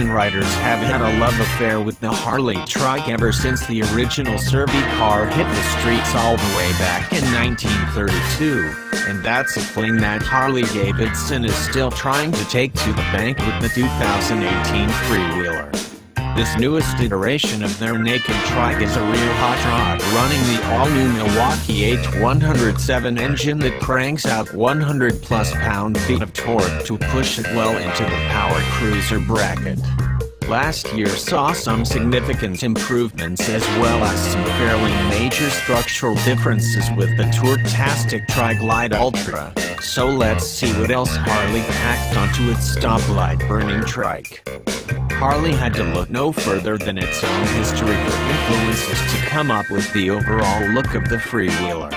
American riders have had a love affair with the Harley Trike ever since the original Servi-Car hit the streets all the way back in 1932, and that's a fling that Harley Davidson is still trying to take to the bank with the 2018 Freewheeler. This newest iteration of their naked trike is a rear hot rod running the all-new Milwaukee-Eight 107 engine that cranks out 100 plus pound-feet of torque to push it well into the power cruiser bracket. Last year saw some significant improvements as well as some fairly major structural differences with the tour-tastic Trike Light Ultra, so let's see what else Harley packed onto its stoplight-burning trike. Harley had to look no further than its own history for influences to come up with the overall look of the Freewheeler.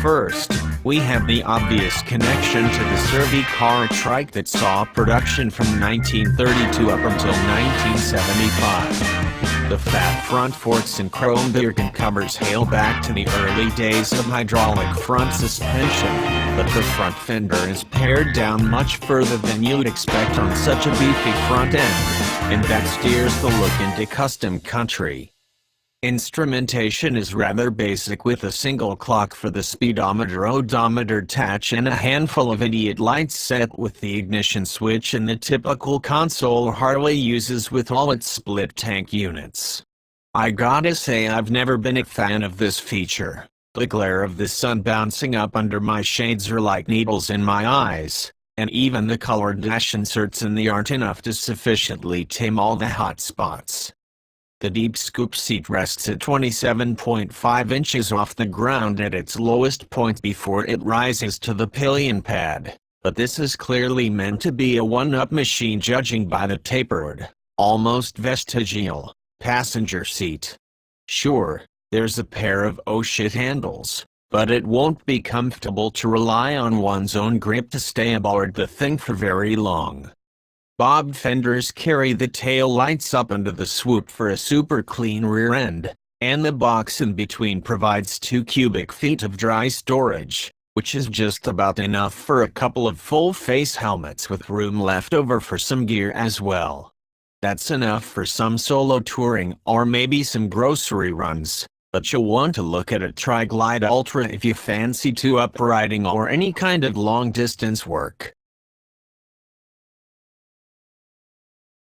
First, we have the obvious connection to the Servi-Car trike that saw production from 1932 up until 1975. The fat front forks and chrome beacon covers hail back to the early days of hydraulic front suspension, but the front fender is pared down much further than you'd expect on such a beefy front end, and that steers the look into custom country. Instrumentation is rather basic with a single clock for the speedometer, odometer touch, and a handful of idiot lights set with the ignition switch and the typical console Harley uses with all its split tank units. I gotta say I've never been a fan of this feature. The glare of the sun bouncing up under my shades are like needles in my eyes, and even the colored dash inserts in the aren't enough to sufficiently tame all the hot spots. The deep scoop seat rests at 27.5 inches off the ground at its lowest point before it rises to the pillion pad, but this is clearly meant to be a one-up machine judging by the tapered, almost vestigial, passenger seat. Sure, there's a pair of oh shit handles, but it won't be comfortable to rely on one's own grip to stay aboard the thing for very long. Bobbed fenders carry the tail lights up into the swoop for a super clean rear end, and the box in between provides 2 cubic feet of dry storage, which is just about enough for a couple of full-face helmets with room left over for some gear as well. That's enough for some solo touring or maybe some grocery runs, but you'll want to look at a Trike Light Ultra if you fancy 2-up riding or any kind of long-distance work.